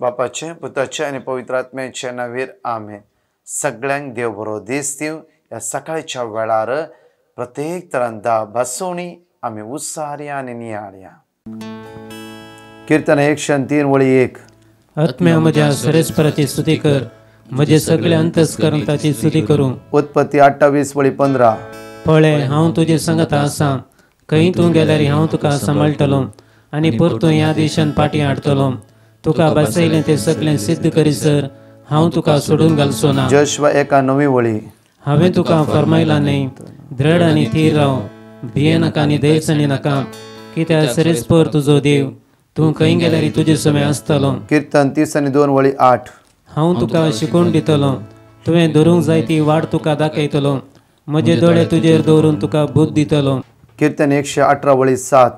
बापाचे पुताचे आणि पवित्र आत्म्याचे नावार आमेन. सगळ्यांक देव बरो दीस दिव. ह्या सकाळच्या वेळार प्रत्येक तरांदा बसोवणी आमी उत्साहार्या आनी नियाळ्या. कीर्तन 103 वळी 1. आत्म्या म्हज्या सरस्वराची स्तुती कर, म्हजे सगळे अंतस्करण ताची स्तुती करूं. उत्पत्ती 28 वळी 15. पळय हांव तुजे संगत आसां, खंय तूं गेल्यार हांव तुका सांबाळटलो आनी परतून ह्या देशान फाटीं हाडटलो. तुका बसयलें तें सगळें सिद्ध करीसर हांव तुका सोडून घालचो ना. जोशुआ 1:9 वळी. हांवें तुका फरमायलां न्ही, दृढ आनी थीर राव, भिये नाका आनी दयचणी नाका, कित्याक सरेस्पर तुजो देव, तूं खंय गेल्यार तुजे समय आसतलो. कीर्तन 32 वळी 8. हांव तुका शिकवण दितलो, तुवें धरूंक जाय ती वाट तुका दाखयतलो, म्हजे दोळे तुजेर दवरून तुका बुद्ध दितलो. कीर्तन 118 वळी 7.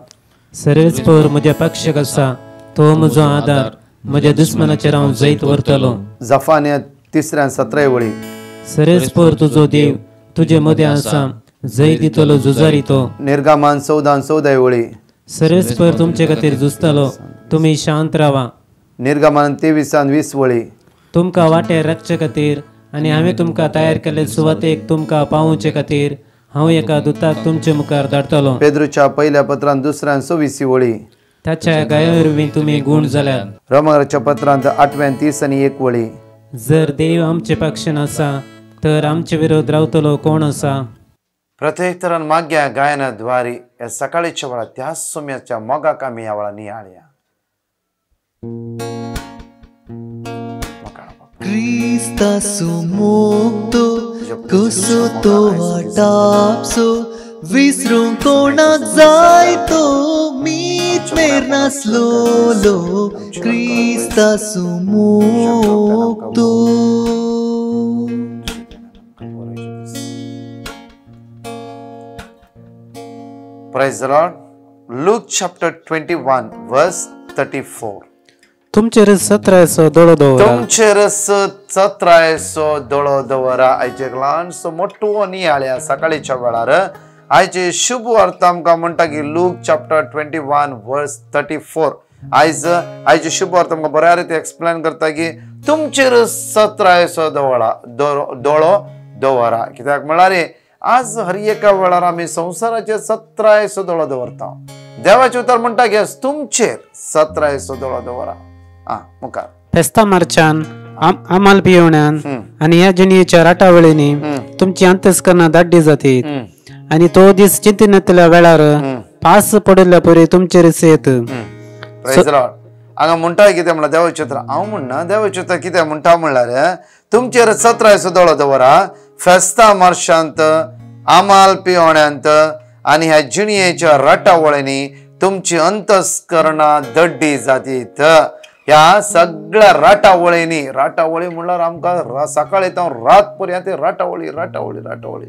सरेस्पर म्हज्या पक्षाक आसा, तो म्हजो आदार, म्हज्या दुस्मनाचेर हांव जैत व्हरतलो. जफान्या 3:17 वळी. सरेस्पर तुजो देव तुजे मदें आसा, जैत दितलो झुजारी तो. निर्गमान 14:14 वळी. सरेस्पर तुमचे खातीर झुजतलो, तुमी शांत रावा. निर्गमान 23:20 वळी. तुमकां वाटेर राखचे खातीर आनी हांवें तुमकां तयार केल्ले सुवातेक तुमकां पावोवचे खातीर हांव एका दुताक तुमचे मुखार धाडटलो. पेद्रूच्या पहिल्या पत्रांत 2:26 वळी. ताच्या गायावरवीं तुमी गूण जाल्यात. रोमांच्या पत्रांत 8:30 वळी. जर देव आमचे पक्षान आसा तर आमचे विरोध रावतलो कोण आसा. प्रत्येक तरान माग्या गायना द्वारी या सकाळीच्या वेळा त्या सोम्याच्या मोगाक आमी ह्या वेळा नियाळया. Krista sumukto kusuto atapso visrung konak zaito mit mernas lolo Krista sumukto. Praise the Lord. Luke chapter 21 verse 34. तुमचेर 17 दोळो दवरा. तुमचेर 17 दोळो दवरा. आयचे एक ल्हानसो मोठो नियाळ्या सकाळीच्या वेळार आयचे शुभ अर्थ आमकां म्हणटा की लूक चॅप्टर 21 वर्स 34. आयचे शुभ अर्थ आमकां बऱ्या रिती एक्सप्लेन करता की तुमचेर 17 दोळो दवरा. कित्याक म्हळ्यार आज हर एका वेळार आमी संवसाराचे 17 दोळो दवरता. देवाचे उतर म्हणटा की तुमचेर 17 दोळो दवरा. मुखार फेस्ता मार्चान आमाल पियोवण्यान आनी ह्या जिणेच्या राटावळींनी तुमची अंतस्करणां दाड्डी जातीत आनी तो दीस चिंतनेतल्या वेळार पास पडिल्ल्या परी तुमचेर येत. हांगा म्हणटा कितें म्हणल्यार देवाचे उतर हांव म्हणना, देवाचे उतर कितें म्हणटा म्हणल्यार तुमचेर 17 दोळो दवरा. फेस्ता मार्चांत आमाल पियोवण्यांत आनी ह्या जिणेच्या राटावळींनी तुमची अंतस्करणां दड्डी जातीत. ह्या सगळ्या राटावळींनी, राटावळी म्हणल्यार आमकां सकाळी जावन रात पर्यंत राटावळी राटावळी राटावळी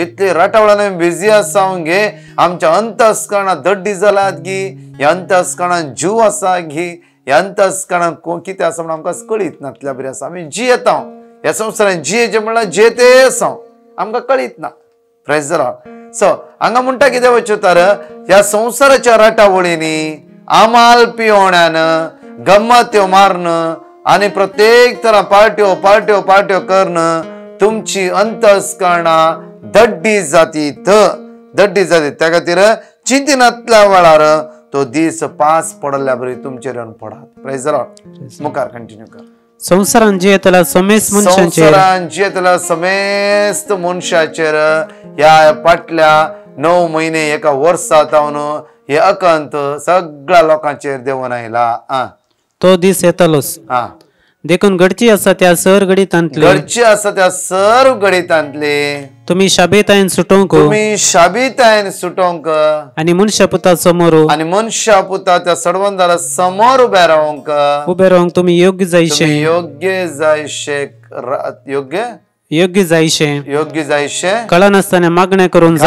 इतली राटावळ्यान बिजी आसा घे. आमच्या अंतस्करणां दड्डी जाल्यात गी. ह्या अंतस्करणान जीव आसा गी. ह्या अंतस्करणान कितें आसा म्हणून आमकां कळीत नातल्या बरी आसा. आमी जियेता ह्या संवसारान जियेचे म्हणल्यार जेते आसा आमकां कळीत ना. Praise the Lord. सो हांगा म्हणटा कितें वचचें तर ह्या संवसाराच्या राटावळींनी आमाल पियोवण्यान गम्मत्यो मारन आनी प्रत्येक तरा पार्ट्यो पार्ट्यो पार्ट्यो करन तुमची अंतस्करणां दड्डी जातीत. दड्डी जातीत. त्या खातीर चिंतनातल्या वेळार तो दीस पास पडल्या बरी तुमचेर येवन पडात. Praise the Lord. मुखार कंटिन्यू कर. संवसारान जियेतल्या समेस्त मनशाचेर ह्या फाटल्या 9 म्हयने एका वर्सा जावन हे अकंत सगळ्या लोकांचेर देवून आयला. तो दीस येतलोच. देखून घडची आसा त्या सर गडितांतले तुमी शाबेतायेन सुटोवंक आनी मनशा पुता त्या सडवंदारा समोर उबे रावंक तुमी योग्य जायशे कळनासतना मागणे करून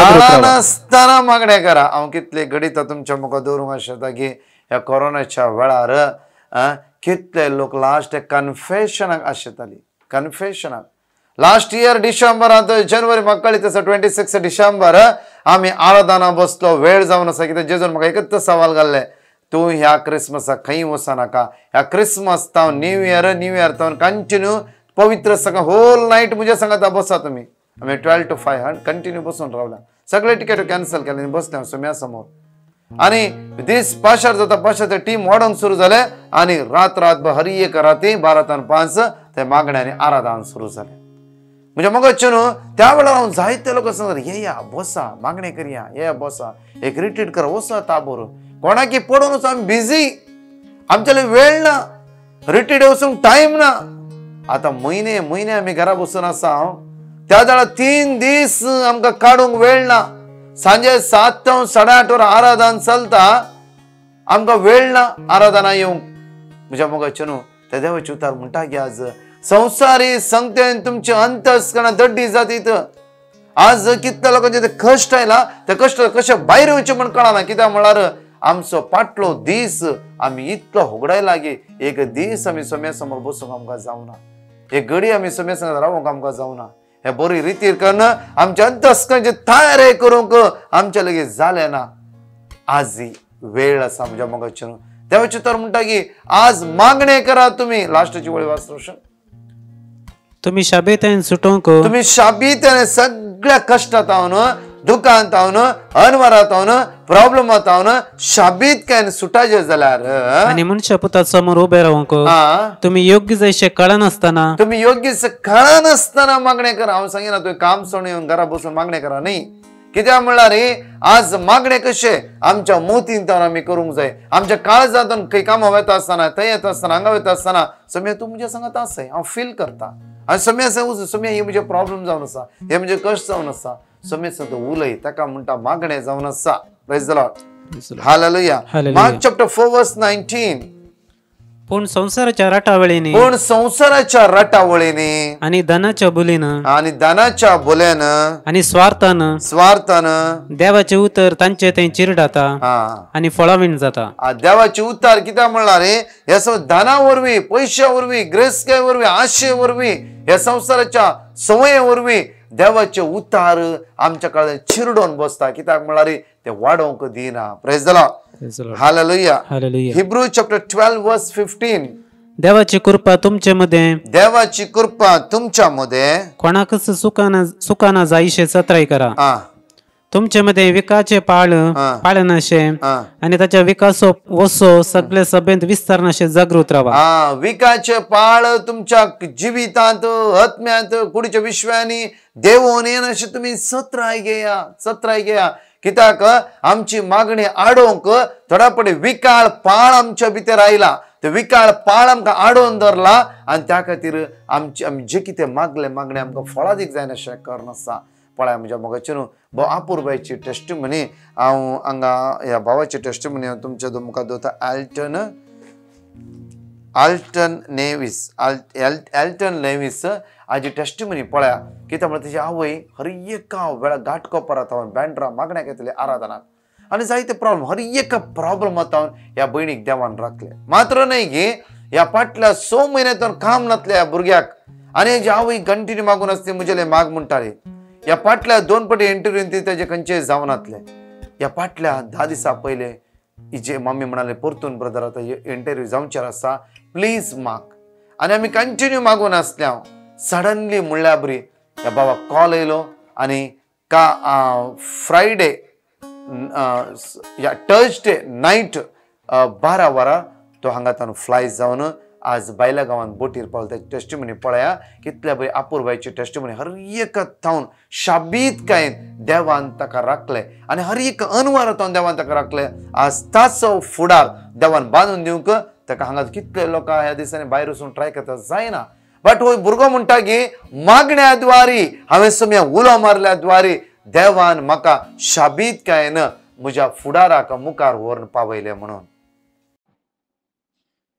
मागणे करा. हांव कितले गडिता तुमच्या मुखार दवरूंक आशेता की ह्या कोरोनाच्या वेळार कितले लोक लास्ट कन्फेशनाक आशेताली. कन्फेशनाक लास्ट इयर डिसेंबरांत जानेवारी म्हाका कळ्ळी तसो 26 डिसेंबर आमी आराधना बसलो. वेळ जावन आसा कित्याक जेजून म्हाका एकच सवाल घाल्ले, तूं ह्या क्रिस्मसाक खंय वचनाका. ह्या क्रिस्मस तावन न्यू इयर तावन कंटिन्यू पवित्र सगळं होल नाईट मुझे सांगात बसा तुम्ही. आम्ही 12 to 5 कंटिन्यू बसून रावला. सगळे तिकेट कॅन्सल केले आणि बसले सोम्या समोर. आणि दीस पाशार जाता पाशार टीम वाडोंक सुरू झाले आणि रातभर हरी एक राती 12 ते 5 ते मागण्याने आराधना सुरू झाले. म्हणजे मग न्हू त्या वेळार हांव जायते लोक सांगतात ये या बसा मागणे करूया ये बसा एक रिट्रीट करा वसा ताबोर कोणाकी पडूनच आम्ही बिझी आमच्याला वेळ ना रिट्रीट वचूंक टाइम ना. आता महिने आम्ही घरा बसून आसा त्या वेळार 3 दीस आमकां काडूंक वेळ ना. सांजे 7 ते 8:30 वर आराधना चलता आमकां वेळ ना आराधना येवंक. म्हज्या मोगाचे न्हू त्या देवाचे उतार म्हणटा की आज संवसारी संगतेन तुमचे अंतस्करणां दड्डी जातीत. आज कितल्या लोकांचे ते कश्ट आयला ते कश्ट कशे भायर येवचे म्हण कळना. कित्याक म्हळ्यार आमचो फाटलो दीस आमी इतलो होगडायला की एक दीस आमी सोम्या समोर बसूंक आमकां जावना. एक घडी आमी सोम्या समोर रावूंक आमकां जावना. हे बरी रितीर करून आमच्या अंतस्करणाची तयारी करूंक आमच्या लगेच जाले ना. आज वेळ आसा म्हज्या मोगाचे न्हू देवाचे तर म्हणटा की आज मागणे करा तुम्ही. लास्टची वळी वाचूं तुम्ही शाबेतान सुटोवंक तुम्ही शाबीत सगळ्या कष्टात आवन दुखांत आवन अनवरात आवन प्रॉब्लेमात आवन शाबीत काय सुटाचे जाल्यार आणि मनशा पुता समोर उभे रावंक तुम्ही योग्य जैसे कळनासतना तुम्ही योग्य कळनासतना मागणे करा. हांव सांगिना तुवें काम सोडून येवन घरा बसून मागणे करा न्ही. कित्याक म्हणल्यार आज मागणे कशे आमच्या मोतीन तर आमी करूंक जाय. आमच्या काळजांतून खंय कामां वता आसतना थंय येता आसतना हांगा वता आसतना सोम्या तूं म्हज्या सांगात आसय हांव फील करता. आनी सोम्या सोम्या हे म्हणजे प्रॉब्लेम जावन आसा हे म्हणजे कश्ट जावन आसा. सोम्या सांगता उलय ताका म्हणटा मागणे जावन आसा. Praise the Lord hallelujah. Mark chapter 4 वर्स 19 पूण संसाराच्या रटावळीने आणि धनाच्या बोल्यान आणि स्वार्थान देवाचे उतर तांचे ते चिरडाता आणि फळावीण जाता. देवाचे उतार कित्याक म्हणल्यार हे धना वरवीं पैशा वरवीं ग्रेस्के वरवीं आशे वरवीं ह्या संसाराच्या संवये वरवीं देवाचे उतार आमच्या काळात चिरडोन बसता. कित्याक म्हणल्यार ते वाडोवंक दिना. Praise the Lord hallelujah. Hebrew chapter 12 वर्स 15 देवाची कृपा तुमचे मध्ये कोणाकच सुखाना जायशे सत्राई करा. तुमचे मध्ये विकाचे पाळनाशे आणि त्याच्या विकासो वसो सगळे सभेंत विस्तारनाशे जागृत राहा. विकाचे पाळ तुमच्या जिवितांत आत्म्यांत कुडीच्या विश्वानी देवोन येनाशे तुम्ही सत्राय घेया. कित्याक आमची मागणी आडोवंक थोडा पडे विकाळ पाळ आमच्या भितर आयला. ते विकाळ पाळ आमकां आडोवन धरला आणि त्या खातीर आमी जे कितें मागले मागणे आमकां फळां दीक जायना अशें कारण आसा. पळय म्हज्या मोगाचे न्हू आपुरबायची टेस्टिमनी हांव हांगा ह्या भावाची टेस्टिमनी हांव तुमच्या मुखार दवरता. एल्टन नेविस हाजी टेस्टिमनी पळया. कित्याक म्हळ्यार तेजी आवय हर एका वेळा घाट कोपरात हांव बँड्रा मागण्याक येतले आराधनाक आनी जायते प्रॉब्लेम हर एका प्रॉब्लेमात हांव ह्या भयणीक देवान राखले. मात्र न्हय की ह्या फाटल्या 6 म्हयन्यांतून काम नासले ह्या भुरग्याक आनी हेजी आवय कंटिन्यू मागून आसली म्हजेले माग म्हणटाली. ह्या फाटल्या 2 फावटी इंटरव्यून ती तेजे खंयचेय जावनातले. ह्या फाटल्या 10 दिसा पयले हिजे मम्मी म्हणाले परतून ब्रदर आता इंटरव्यू जावचेर आसा प्लीज माग. आनी आमी कंटिन्यू मागून आसल्या. सडनली म्हणल्या बरी ह्या बाबाक कॉल येयलो आनी फ्रायडे या थर्सडे नायट 12 वरां तो हांगातान फ्लाय जावन आज बायला गांवांत बोटीर पावलो. त्याची टेस्टिमनी पळया कितल्या बरी आपुरबायची टेस्टिमनी हर एक थावन शाबीत काय देवान ताका राखले आनी हर एक अनवर थावन देवान ताका राखले. आज ताचो फुडार देवान बांदून दिवंक ताका हांगा कितले लोक ह्या दिसांनी भायर वचून ट्राय करता जायना. बट हो भुरगो म्हणटा की मागण्या द्वारी हांवें सोम्या उलो मारल्या द्वारी देवान म्हाका शाबीत काय म्हज्या फुडाराक मुखार व्हरून पावयले म्हणून.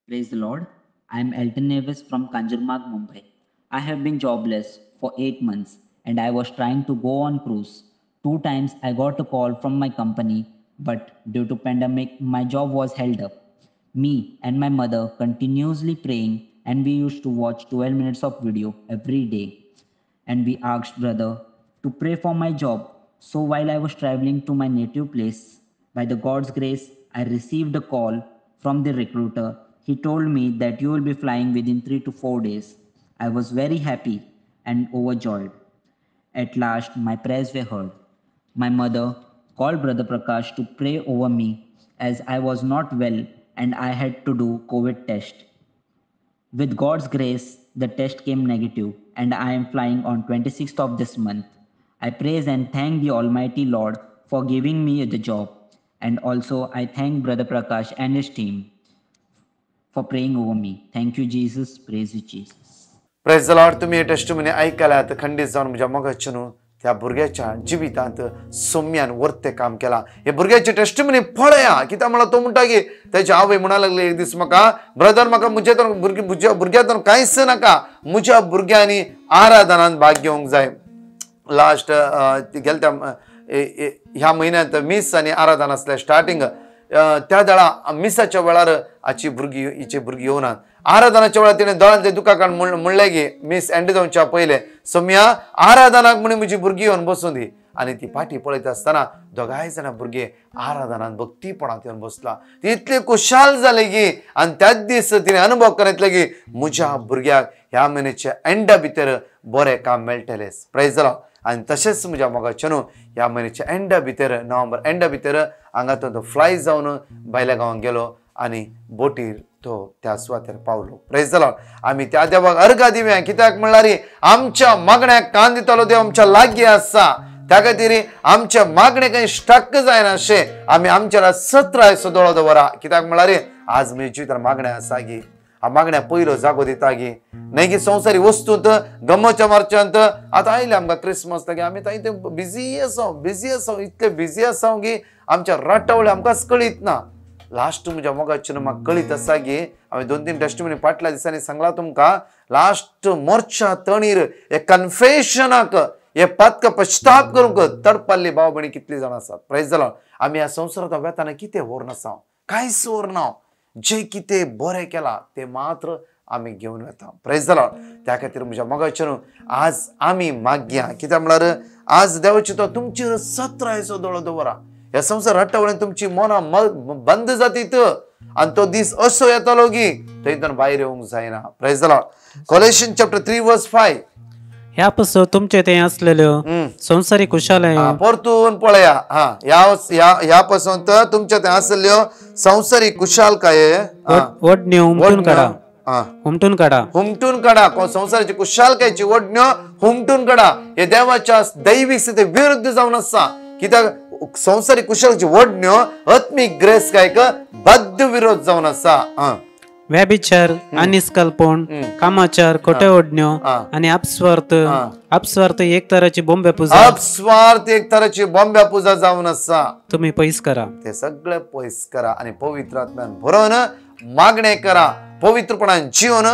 Praise the Lord. I am Elton Nevis from Kanjurmarg, Mumbai. I have been jobless for 8 months and I was trying to go on cruise. 2 times I got a call from my company, but due to pandemic, my job was held up. Me and my mother continuously praying and we used to watch 12 minutes of video every day. And we asked brother to pray for my job. So while I was traveling to my native place, by the God's grace, I received a call from the recruiter. He told me that you will be flying within 3 to 4 days. I was very happy and overjoyed. At last, my prayers were heard. My mother called Brother Prakash to pray over me as I was not well and I had to do COVID test. With God's grace, the test came negative and I am flying on 26th of this month. I praise and thank the Almighty Lord for giving me the job, and also I thank Brother Prakash and his team for praying over me. Thank you, Jesus. Praise you, Jesus. Praise the Lord. तुम्ही testimony ऐकल्यात. खंडित जाऊन म्हज्या मोगाचें न्हू त्या भुरग्याच्या जिवितांत सौम्यान वर्ते काम केलां. हे भुरग्याची टेस्टिमनी पळया. कित्याक म्हळ्यार तो म्हणटा की तेजे आवय म्हणा लागली एक दीस म्हाका, ब्रदर म्हाका म्हज्या भुरग्यातून कांयच नाका, म्हज्या भुरग्यांनी आराधनांत भाग घेवंक जाय. लास्ट गेल्या ह्या म्हयन्यांत मीस आनी आराधना आसलें स्टार्टींग. त्या वेळा मिसाच्या वेळार हिची भुरगीं येवनात. आराधनाच्या वेळार तिणें दोळ्यांतले दुकां काडून म्हणलें की मिस एंड जावच्या पयलें सौम्या आराधनाक म्हणून म्हजी भुरगीं येवन बसूं दी. आनी ती फाटी पळयत आसतना दोगांय जाणां भुरगे आराधनांत भक्तीपणांत येवन बसला. ती इतले खुशाल जाले की आनी त्याच दीस तिणें अनुभव करतले की म्हज्या भुरग्याक ह्या म्हयन्याच्या एंडा भितर बरें काम मेळटलें. Praise the Lord. आनी तशेंच म्हज्या मोगाचें न्हू ह्या म्हयन्याच्या एंडा भितर नोव्हेंबर एंडा भितर हांगातून तो फ्लाय जावन भायल्या गांवांत गेलो आनी बोटीर तो त्या सुवातेर पावलो. Praise the Lord. आमी त्या देवाक अर्घा दिवया. कित्याक म्हणल्यार आमच्या मागण्याक कान दितलो देव आमच्या लागीं आसा. त्या खातीर आमच्या मागणे काही स्टक जायना अशें आमी आमच्या सत्राय दोळो दवरा. कित्याक म्हणल्यार आज म्हज्या जिवितांत मागणें आसा गी. हा मागण्या पयलो जागो दिता गी. न्हय की संवसारी वस्तूंत गमोच्या मार्चांत आतां आयले आमकां क्रिसमस गे आमी थंय बिजी आसा इतले बिजी आसा की आमच्या रटावळे आमकांच कळीत ना. लास्ट म्हज्या मोगाचें म्हाका कळीत आसा की हांवें 2-3 टेस्टिमनी फाटल्या दिसांनी सांगला तुमकां. लास्ट मोर्चा तणीर हे कन्फेशनाक हे पातक पश्चाताप करूंक तडपाल्ली भाव भयणी कितली जाणां आसात. Praise the Lord. आमी ह्या संवसारांत वेताना कितें व्हरून आसा? कांयच व्हरना. जे कितें बरें केलां तें मात्र आमी घेवन वता. Praise the Lord. त्या खातीर म्हज्या मोगाचें न्हू आज आमी मागया. कित्याक म्हणल्यार आज देवाची तो तुमचेर सत्रायचो दोळो दवरा. ह्या संवसार रट्टावळ्यान तुमची मनां बंद जातीत आनी तो दीस असो येतलो की थंयतून भायर येवंक जायना. Praise the Lord. Colossians chapter 3 verse 5. ह्या पासून तुमचे ते असलेल्यो संसारी कुशालय परतून पळया. ह्या पासून तुमच्या ते आसल्यो संसारी कुशालकाय ओढण्यो उमटून काडा. संसाराची कुशालकायची ओढण्यो हुमटून काडा. हे देवाच्या दैवीक स्थिती विरुद्ध जावन आसा. कित्याक संसारी कुशालची ओढण्यो आत्मीक ग्रेस कायक बद्ध विरोध जावन आसा. व्यभिचार अनिष्कल्पण कामाचार खोटे ओढण्यो आणि अपस्वार्थ एक तराची बोंबे पुजा जावन आसा. तुम्ही पयस करा. ते सगळे पयस करा आणि पवित्र आत्म्यान भरोवन मागणे करा. पवित्रपणान जीवन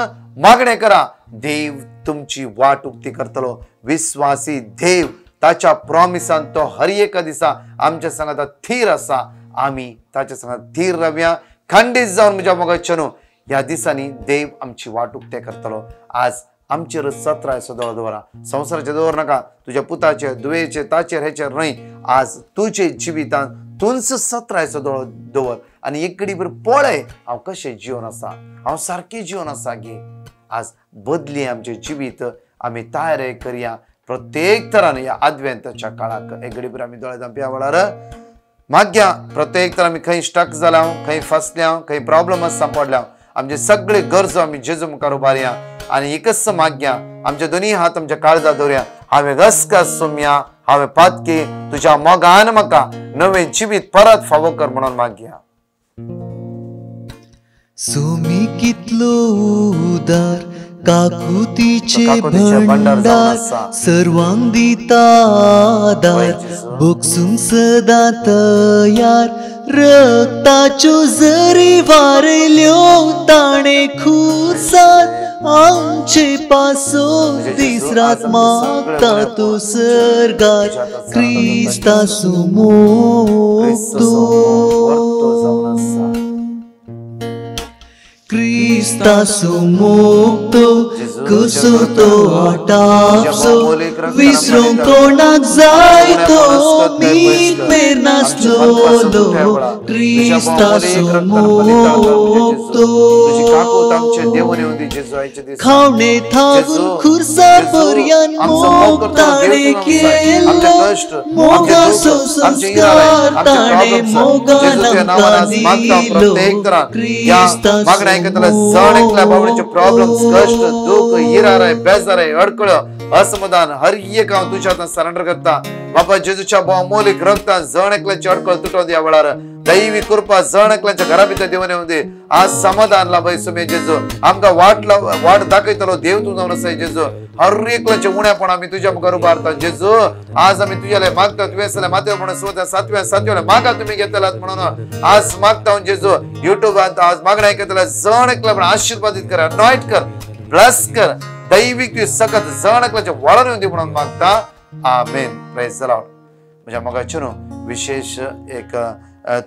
मागणे करा. देव तुमची वाट उक्ती करतलो. विश्वासी देव ताच्या प्रॉमिसान तो हर एका दिसा आमच्या संगात थीर आसा. आमी ताच्या संगात थीर रावया. खंडीत जावन म्हज्या मोगाचें न्हू ह्या दिसांनी देव आमची वाट उक्ते करतलो. आज आमचेर सत्रायचो दोळो दवरा. संवसाराचेर दवर नाका. तुज्या पुताचेर दुयेचेर ताचेर हेचेर न्हय. आज तुजे जिवितांत तुंच सत्रायचो दोळो दवर आनी एक घडीभर पळय हांव कशें जिवन आसा. हांव सारकें जिवन आसा गे. आज बदली आमचें जिवीत आमी तयार करया. प्रत्येक तरान ह्या आद्वेंताच्या काळाक एक घडीभर आमी दोळे धांपया वेळार मागया. प्रत्येक तर आमी खंय स्टक जाल्या, खंय फसल्या, खंय प्रॉब्लम सांपडल्या. आमचे सगळे गरजो आमी जेजू मुखार उबारया आनी एकच मागया. आमचे दोनी हात आमच्या काळजात दवरया. हांवें घसघस सोम्या, हांवें पातकी तुज्या मोगान म्हाका नवें जिवीत परत फावो कर म्हणून मागया. सोमी कितलो उदार काकुतीचे भंडार सर्वांक दिता आदार बोगसूंक सदां तयार रक्ताच्यो झरी वारयल्यो ताणे खुर्सात आमचे पासो दीस रात मागता तो सर्गार Crysta सुमोगतो Cristasu mukto kusuto atapso visrom konak zaito mit mernas lolo Cristasu mukto खावणे थागून खुर्सा पर्यंत मोग ताणे केल मोगा संस्कार ताणे मोगा नमका दिलो मागण्या ऐकताना जण एकल्या बाबडीचे प्रॉब्लेम्स कष्ट दुःख हिरार आहे बेजार आहे अडकळ असमाधान हर एक हांव तुझ्या हातान सरेंडर करता बाबा जेजूच्या बहुमौलिक रक्तान जण एकल्याची अडकळ तुटोवन ह्या वेळार दैवी कृपा जण एकल्याच्या घरा भितर देवन येऊन दे आज समाधान लाभय सुमे जेजू आमकां वाट दाखयतलो देव तूं जावन आसा जेजू हर एकल्याचे उण्यापण आमी तुझ्या मुखार उबारता जेजू आज आमी तुझ्याले मागता तुवें सले मातेव म्हणून सोदा सातव्या मागा तुम्ही घेतलात म्हणून आज मागता जेजू युट्यूबात आज मागण्या ऐकतला जण एकल्या आशीर्वादित कर अनॉइंट कर ब्लेस कर दैविक सकत जण एकल्याच्या वळण येऊन दे म्हणून मागता आमेन प्रेज द लॉर्ड म्हज्या मोगाचे न्हू विशेष एक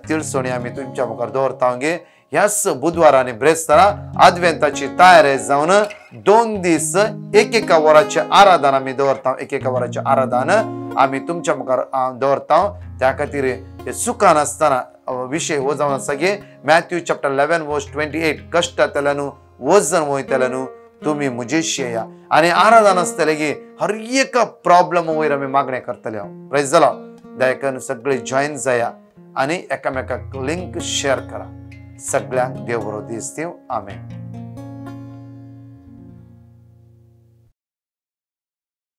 तिळसोणी आमी तुमच्या मुखार दवरता गे ह्याच बुधवार आणि ब्रेस्तारा आदवेंताची तयारी जावन 2 दीस एक वराचे आराधना आमी दवरता एक वराचे आराधना आमी तुमच्या मुखार दवरता त्या खातीर सुखान आसतना विषय हो जावन आसा गे मॅथ्यू चॅप्टर 11 वर्स 28 कश्टांतल्यान वजन वयतल्यान तुम्ही मुजेशी या आणि आराधना आसतले गे हर एक प्रॉब्लेम वयर आमी मागणे करतले प्रेज द लॉर्ड दया करून सगळे जॉईन जाया आणि एकामेकाक लिंक शेअर करा सगळ्यांक देव बरो दीस दिवं आमेन.